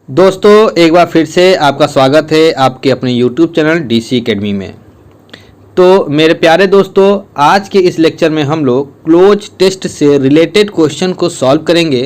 दोस्तों एक बार फिर से आपका स्वागत है आपके अपने YouTube चैनल DC एकेडमी में। तो मेरे प्यारे दोस्तों, आज के इस लेक्चर में हम लोग क्लोज टेस्ट से रिलेटेड क्वेश्चन को सॉल्व करेंगे।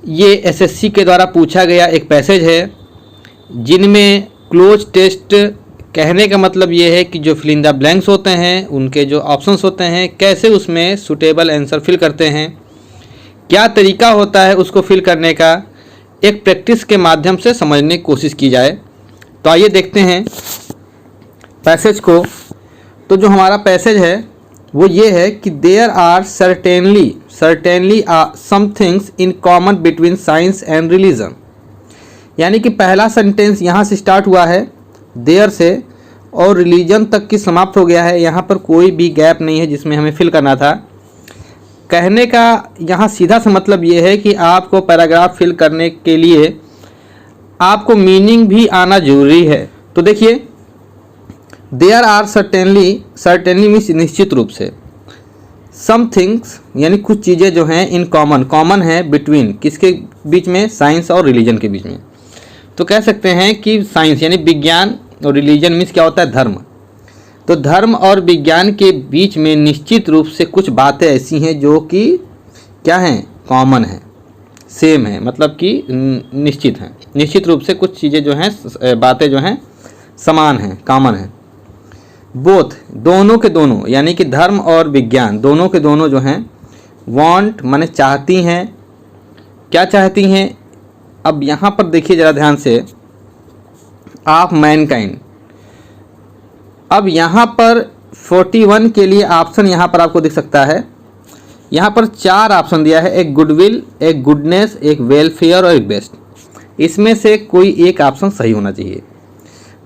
ये SSC के द्वारा पूछा गया एक पैसेज है जिनमें क्लोज टेस्ट कहने का मतलब ये है कि जो फिल इन द ब्लैंक्स होते हैं, उनके जो ऑप्शंस होते हैं, कैसे उसमें सूटेबल आंसर फिल करते हैं, क्या तरीका होता है उसको फिल करने का, एक प्रैक्टिस के माध्यम से समझने की कोशिश की जाए। तो आइए देखते हैं पैसेज को। तो जो हमारा पैसेज है वो ये है कि there are certainly some things in common between science and religion. यानी कि पहला सेंटेंस यहाँ से स्टार्ट हुआ है देयर से और रिलीजन तक की समाप्त हो गया है। यहाँ पर कोई भी गैप नहीं है जिसमें हमें फिल करना था। कहने का यहाँ सीधा सा मतलब ये है कि आपको पैराग्राफ फिल करने के लिए आपको मीनिंग भी आना जरूरी है। तो देखिए, देयर आर सर्टेनली मीन्स निश्चित रूप से, सम थिंग्स यानी कुछ चीज़ें जो हैं इन कॉमन है बिटवीन किसके बीच में, साइंस और रिलीजन के बीच में। तो कह सकते हैं कि साइंस यानी विज्ञान और रिलीजन मीन्स क्या होता है, धर्म। तो धर्म और विज्ञान के बीच में निश्चित रूप से कुछ बातें ऐसी हैं जो कि क्या हैं, कॉमन है, सेम है, मतलब कि निश्चित हैं। निश्चित रूप से कुछ चीज़ें जो हैं, बातें जो हैं समान हैं, कॉमन हैं। बोथ दोनों के दोनों यानी कि धर्म और विज्ञान दोनों के दोनों जो हैं वांट माने चाहती हैं। क्या चाहती हैं? अब यहाँ पर देखिए ज़रा ध्यान से, ऑफ मैनकाइंड। अब यहाँ पर 41 के लिए ऑप्शन यहाँ पर आपको दिख सकता है। यहाँ पर 4 ऑप्शन दिया है, एक गुडविल, एक गुडनेस, एक वेलफेयर और एक बेस्ट। इसमें से कोई एक ऑप्शन सही होना चाहिए।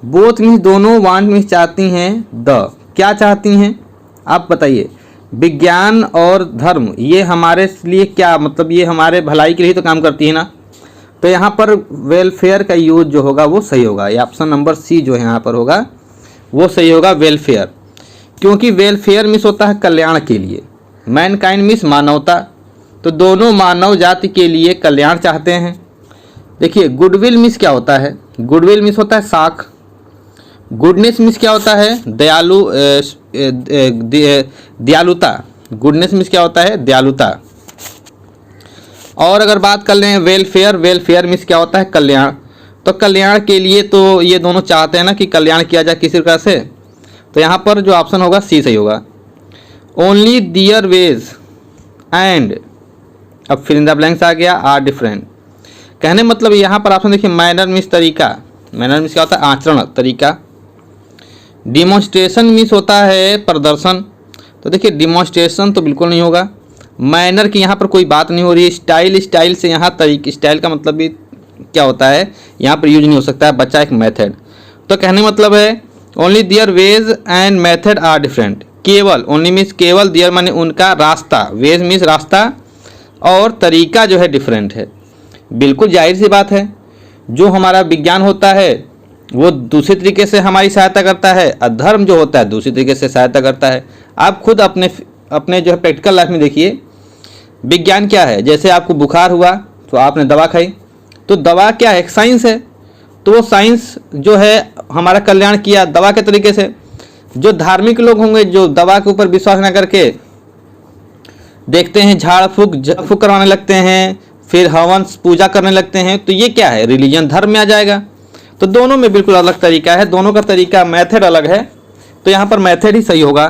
बोथ मीन्स दोनों, वांट मीन्स चाहती हैं, द क्या चाहती हैं आप बताइए। विज्ञान और धर्म ये हमारे लिए क्या मतलब, ये हमारे भलाई के लिए तो काम करती है ना। तो यहाँ पर वेलफेयर का यूज जो होगा वो सही होगा। ये ऑप्शन नंबर सी जो है यहाँ पर होगा वो सही होगा, वेलफेयर। क्योंकि वेलफेयर मीन्स होता है कल्याण के लिए, मैनकाइंड मीन्स मानवता। तो दोनों मानव जाति के लिए कल्याण चाहते हैं। देखिए, गुडविल मीन्स क्या होता है, गुडविल मीन्स होता है साख। गुडनेस मीन्स क्या होता है, दयालुता। गुडनेस मीन्स क्या होता है, दयालुता। और अगर बात कर लें वेलफेयर मीन्स क्या होता है, कल्याण। तो कल्याण के लिए तो ये दोनों चाहते हैं ना कि कल्याण किया जाए किसी प्रकार से। तो यहाँ पर जो ऑप्शन होगा सी सही होगा। ओनली दियर वेज एंड, अब फिल इन द ब्लैंक्स आ गया, आर डिफरेंट। कहने मतलब यहाँ पर ऑप्शन देखिए, मैनर मीन्स तरीका। मैनर मीन्स क्या होता है, आचरण, तरीका। डिमॉन्स्ट्रेशन मीन्स होता है प्रदर्शन। तो देखिए डिमॉन्स्ट्रेशन तो बिल्कुल नहीं होगा। मैनर की यहाँ पर कोई बात नहीं हो रही है। स्टाइल से यहाँ तरीके, स्टाइल का मतलब भी क्या होता है, यहाँ पर यूज नहीं हो सकता है, बच्चा एक मेथड। तो कहने मतलब है only their ways and method are different. केवल, ओनली मीन्स केवल, दियर माने उनका रास्ता, वेज मीन्स रास्ता, और तरीका जो है डिफरेंट है। बिल्कुल जाहिर सी बात है, जो हमारा विज्ञान होता है वो दूसरे तरीके से हमारी सहायता करता है, और धर्म जो होता है दूसरी तरीके से सहायता करता है। आप खुद अपने जो है प्रैक्टिकल लाइफ में देखिए, विज्ञान क्या है। जैसे आपको बुखार हुआ तो आपने दवा खाई, तो दवा क्या है, एक साइंस है। तो वो साइंस जो है हमारा कल्याण किया दवा के तरीके से। जो धार्मिक लोग होंगे जो दवा के ऊपर विश्वास न करके देखते हैं, झाड़ फूक करवाने लगते हैं, फिर हवन पूजा करने लगते हैं, तो ये क्या है, रिलीजन, धर्म में आ जाएगा। तो दोनों में बिल्कुल अलग तरीका है, दोनों का तरीका, मेथड अलग है। तो यहाँ पर मेथड ही सही होगा।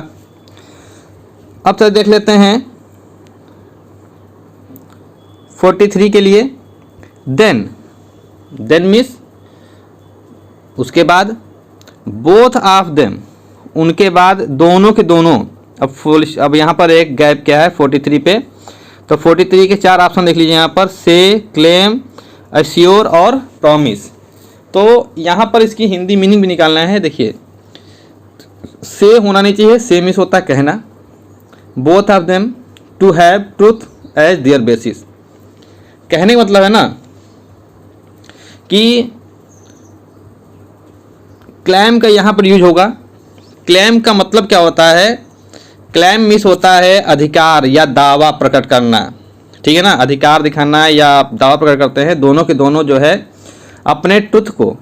अब चलिए देख लेते हैं 43 के लिए। देन मीन्स उसके बाद, बोथ ऑफ देम उनके बाद, दोनों के दोनों। अब यहाँ पर एक गैप क्या है 43 पे। तो 43 के 4 ऑप्शन देख लीजिए यहाँ पर, से, क्लेम, अश्योर और प्रॉमिस। तो यहाँ पर इसकी हिंदी मीनिंग भी निकालना है। देखिए, से होना नहीं चाहिए, से मीन्स होता है कहना। Both of them to have truth as their basis. कहने का मतलब है ना कि क्लेम का यहाँ पर यूज होगा। क्लेम का मतलब क्या होता है, क्लेम मीन्स होता है अधिकार या दावा प्रकट करना। ठीक है ना, अधिकार दिखाना या दावा प्रकट करते हैं, दोनों के दोनों जो है अपने ट्रुथ को,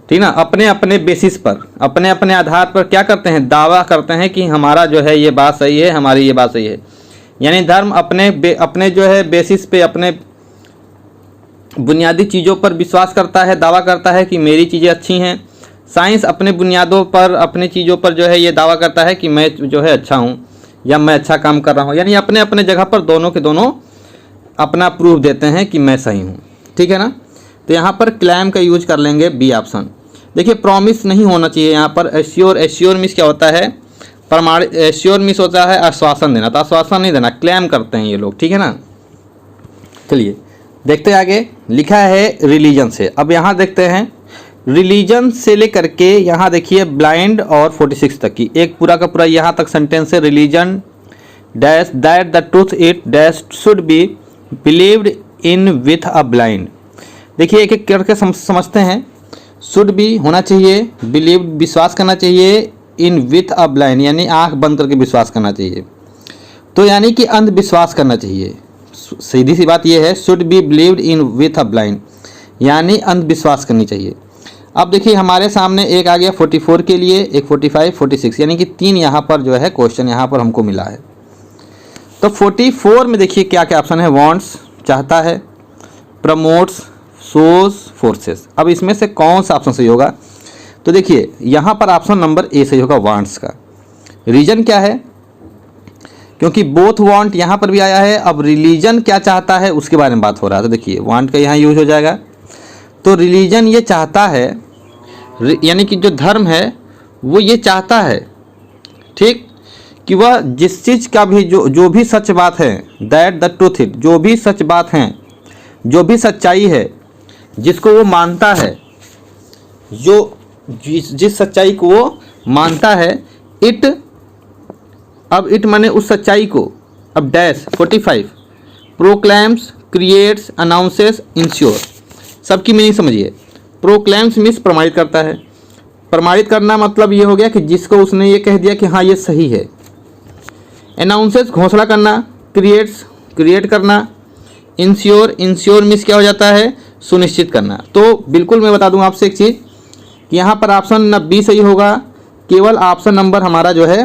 ठीक ना, अपने अपने बेसिस पर, अपने अपने आधार पर क्या करते हैं, दावा करते हैं कि हमारा जो है ये बात सही है, हमारी ये बात सही है। यानी धर्म अपने जो है बेसिस पे, अपने बुनियादी चीज़ों पर विश्वास करता है, दावा करता है कि मेरी चीज़ें अच्छी हैं। साइंस अपने बुनियादों पर, अपने चीज़ों पर जो है ये दावा करता है कि मैं जो है अच्छा हूँ या मैं अच्छा काम कर रहा हूँ। यानी अपने अपने जगह पर दोनों के दोनों अपना प्रूफ देते हैं कि मैं सही हूँ, ठीक है ना। तो यहाँ पर क्लेम का यूज कर लेंगे बी ऑप्शन। देखिए प्रॉमिस नहीं होना चाहिए यहाँ पर, एश्योर। एश्योर मीन्स क्या होता है, प्रमाणित। एश्योर मीन्स होता है आश्वासन देना, तो आश्वासन नहीं देना, क्लेम करते हैं ये लोग, ठीक है ना। चलिए देखते हैं आगे, लिखा है रिलीजन से। अब यहाँ देखते हैं रिलीजन से लेकर के यहाँ देखिए ब्लाइंड और 46 तक की एक पूरा का पूरा यहाँ तक सेंटेंस है। Religion dash that the truth it dash should be believed in with a blind. देखिए एक एक करके समझते हैं। शुड बी होना चाहिए, बिलीव विश्वास करना चाहिए, इन विथ अ ब्लाइंड यानी आंख बंद करके विश्वास करना चाहिए, तो यानी कि अंधविश्वास करना चाहिए। सीधी सी बात यह है, should be believed in with a blind यानी अंधविश्वास करनी चाहिए। अब देखिए हमारे सामने एक आ गया 44 के लिए, एक 45, 46 यानी कि 3 यहाँ पर जो है क्वेश्चन यहाँ पर हमको मिला है। तो 44 में देखिए क्या क्या ऑप्शन है, वांट्स चाहता है, प्रमोट्स, सोज, फोर्सेस। अब इसमें से कौन सा ऑप्शन सही होगा, तो देखिए यहाँ पर ऑप्शन नंबर ए सही होगा, वांट्स का। रीजन क्या है, क्योंकि बोथ वांट यहाँ पर भी आया है। अब रिलीजन क्या चाहता है उसके बारे में बात हो रहा है, तो देखिए वांट का यहाँ यूज हो जाएगा। तो रिलीजन ये चाहता है, यानी कि जो धर्म है वो ये चाहता है, ठीक, कि वह जिस चीज़ का भी जो भी सच बात है, दैट द ट्रूथ इट, जो भी सच बात है, जो भी सच्चाई है, जिसको वो मानता है, जो जिस सच्चाई को वो मानता है, इट, अब इट माने उस सच्चाई को। अब dash 45 proclaims, creates, announces, ensure. सबकी मीनिंग समझिए। प्रोक्लेम्स मीन्स प्रमाणित करता है, प्रमाणित करना मतलब ये हो गया कि जिसको उसने ये कह दिया कि हाँ ये सही है। अनाउंसेस घोषणा करना, क्रिएट्स क्रिएट करना, इंश्योर, इंश्योर मीन्स क्या हो जाता है, सुनिश्चित करना। तो बिल्कुल मैं बता दूंगा आपसे एक चीज़ कि यहाँ पर ऑप्शन न बी सही होगा, केवल ऑप्शन नंबर हमारा जो है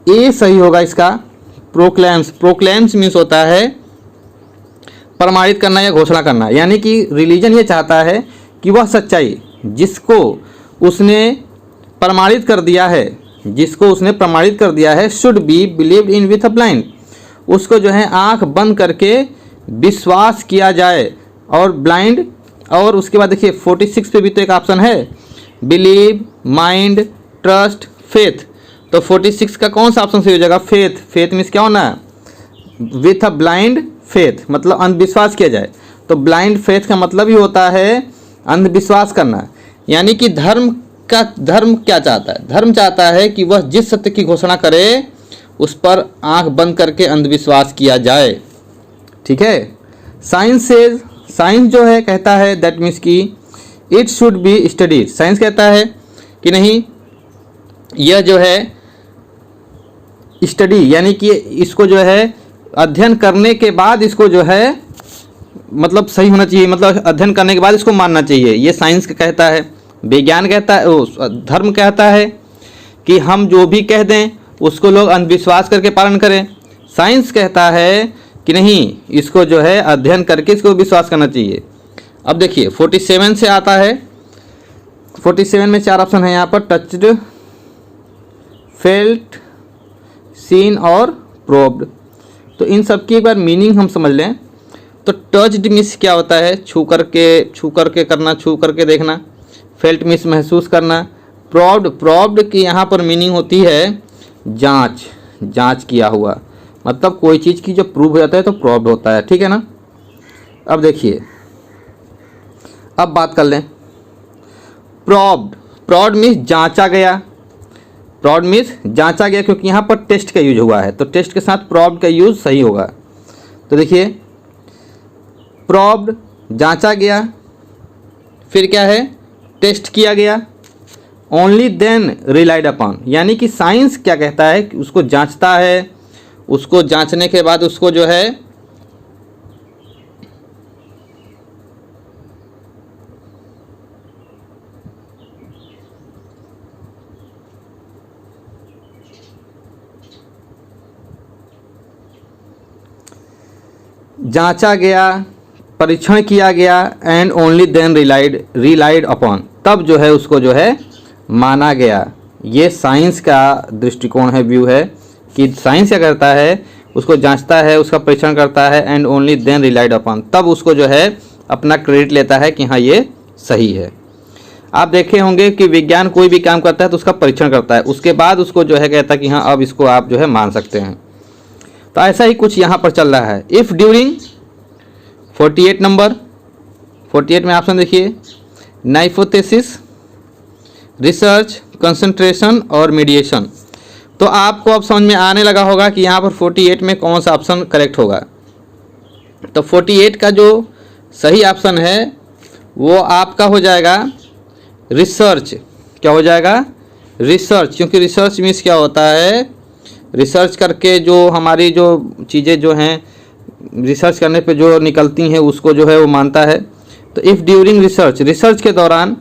ए सही होगा इसका। प्रोक्लेम्स, प्रोक्लेम्स मीन्स होता है प्रमाणित करना या घोषणा करना, यानी कि रिलीजन ये चाहता है कि वह सच्चाई जिसको उसने प्रमाणित कर दिया है, जिसको उसने प्रमाणित कर दिया है, should be believed in with a blind, उसको जो है आंख बंद करके विश्वास किया जाए। और ब्लाइंड, और उसके बाद देखिए 46 पे भी तो एक ऑप्शन है, बिलीव, माइंड, ट्रस्ट, फेथ। तो 46 का कौन सा ऑप्शन सही हो जाएगा, फेथ। फेथ मीन्स क्या होना, विथ अ ब्लाइंड फेथ, मतलब अंधविश्वास किया जाए। तो ब्लाइंड फेथ का मतलब ही होता है अंधविश्वास करना। यानी कि धर्म क्या चाहता है, धर्म चाहता है कि वह जिस सत्य की घोषणा करे उस पर आंख बंद करके अंधविश्वास किया जाए, ठीक है। साइंस से, साइंस जो है कहता है दैट मीन्स कि it should be studied. Science कहता है कि नहीं, यह जो है स्टडी यानी कि इसको जो है अध्ययन करने के बाद इसको जो है मतलब सही होना चाहिए, मतलब अध्ययन करने के बाद इसको मानना चाहिए, ये साइंस का कहता है। विज्ञान कहता है, धर्म कहता है कि हम जो भी कह दें उसको लोग अंधविश्वास करके पालन करें। साइंस कहता है कि नहीं, इसको जो है अध्ययन करके इसको विश्वास करना चाहिए। अब देखिए 47 से आता है, 47 में 4 ऑप्शन है यहाँ पर, टच्ड, फेल्ट, सीन और प्रोब्ड। तो इन सब की एक बार मीनिंग हम समझ लें। तो टच्ड मीन्स क्या होता है, छू करके करना, छू करके देखना। फेल्ट मीन्स महसूस करना। प्रोब्ड की यहाँ पर मीनिंग होती है जांच किया हुआ, मतलब कोई चीज़ की जो प्रूव हो जाता है तो प्रोब्ड होता है, ठीक है ना। अब देखिए, अब बात कर लें प्रोब्ड मीन्स जांचा गया। प्रोब्ड मीन्स जांचा गया, क्योंकि यहाँ पर टेस्ट का यूज हुआ है, तो टेस्ट के साथ प्रोब्ड का यूज सही होगा। तो देखिए प्रोब्ड जांचा गया, फिर क्या है, टेस्ट किया गया। ओनली देन रिलाइड अपॉन, यानी कि साइंस क्या कहता है कि उसको जांचता है, उसको जांचने के बाद उसको जो है जांचा गया, परीक्षण किया गया, and only then relied upon, तब जो है उसको जो है माना गया। ये साइंस का दृष्टिकोण है, व्यू है कि साइंस क्या करता है, उसको जांचता है, उसका परीक्षण करता है, and only then relied upon, तब उसको जो है अपना क्रेडिट लेता है कि हाँ ये सही है। आप देखे होंगे कि विज्ञान कोई भी काम करता है तो उसका परीक्षण करता है, उसके बाद उसको जो है कहता है कि हाँ अब इसको आप जो है मान सकते हैं। तो ऐसा ही कुछ यहाँ पर चल रहा है। इफ़ ड्यूरिंग 48 नंबर 48 में ऑप्शन देखिए, नाइफोथेसिस, रिसर्च, कंसंट्रेशन और मीडिएशन। तो आपको अब समझ में आने लगा होगा कि यहाँ पर 48 में कौन सा ऑप्शन करेक्ट होगा। तो 48 का जो सही ऑप्शन है वो आपका हो जाएगा रिसर्च। क्या हो जाएगा? रिसर्च। क्योंकि रिसर्च मीन्स क्या होता है, रिसर्च करके जो हमारी जो चीज़ें जो हैं रिसर्च करने पे जो निकलती हैं उसको जो है वो मानता है। तो इफ़ ड्यूरिंग रिसर्च, रिसर्च के दौरान,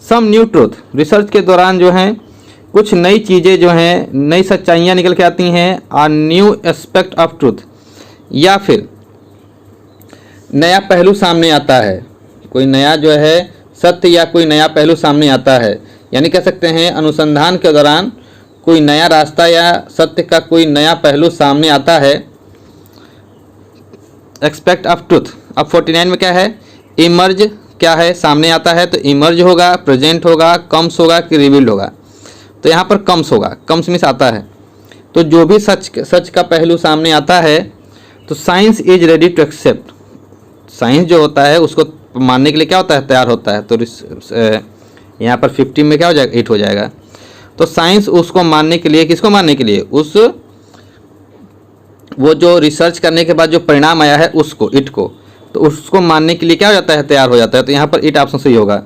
सम न्यू ट्रूथ, रिसर्च के दौरान जो हैं कुछ नई चीज़ें जो हैं, नई सच्चाइयाँ निकल के आती हैं, आ न्यू एस्पेक्ट ऑफ ट्रूथ, या फिर नया पहलू सामने आता है, कोई नया जो है सत्य या कोई नया पहलू सामने आता है, यानी कह सकते हैं अनुसंधान के दौरान कोई नया रास्ता या सत्य का कोई नया पहलू सामने आता है, एक्सपेक्ट ऑफ ट्रूथ। अब 49 में क्या है, इमर्ज क्या है, सामने आता है, तो इमर्ज होगा, प्रेजेंट होगा, कम्स होगा कि रिवील्ड होगा। तो यहाँ पर कम्स होगा, कम्स मीन्स आता है। तो जो भी सच का पहलू सामने आता है तो science is ready to accept, science जो होता है उसको मानने के लिए क्या होता है, तैयार होता है। तो यहाँ पर 50 में क्या हो जाएगा, 8 हो जाएगा। तो साइंस उसको मानने के लिए, किसको मानने के लिए, उस वो जो रिसर्च करने के बाद जो परिणाम आया है उसको, इट को, तो उसको मानने के लिए क्या हो जाता है, तैयार हो जाता है। तो यहाँ पर इट ऑप्शन सही होगा।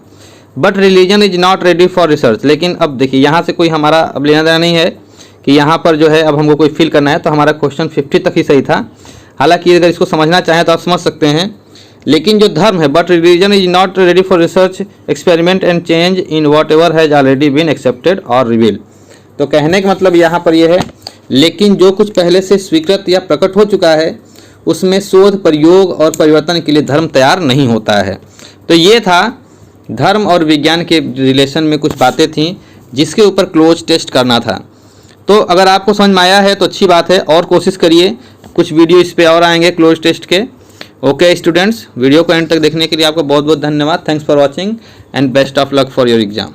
But religion is not ready for research, लेकिन अब देखिए यहाँ से कोई हमारा अब लेना देना नहीं है कि यहाँ पर जो है अब हमको कोई फिल करना है। तो हमारा क्वेश्चन 50 तक ही सही था। हालांकि अगर इसको समझना चाहें तो आप समझ सकते हैं, लेकिन जो धर्म है, but religion is not ready for research, experiment and change in whatever has already been accepted और रिवील। तो कहने का मतलब यहाँ पर यह है, लेकिन जो कुछ पहले से स्वीकृत या प्रकट हो चुका है उसमें शोध, प्रयोग और परिवर्तन के लिए धर्म तैयार नहीं होता है। तो ये था धर्म और विज्ञान के रिलेशन में कुछ बातें थीं जिसके ऊपर क्लोज टेस्ट करना था। तो अगर आपको समझ में आया है तो अच्छी बात है, और कोशिश करिए, कुछ वीडियो इस पे और आएंगे क्लोज टेस्ट के। ओके स्टूडेंट्स, वीडियो को एंड तक देखने के लिए आपका बहुत बहुत धन्यवाद। Thanks for watching and best of luck for your exam.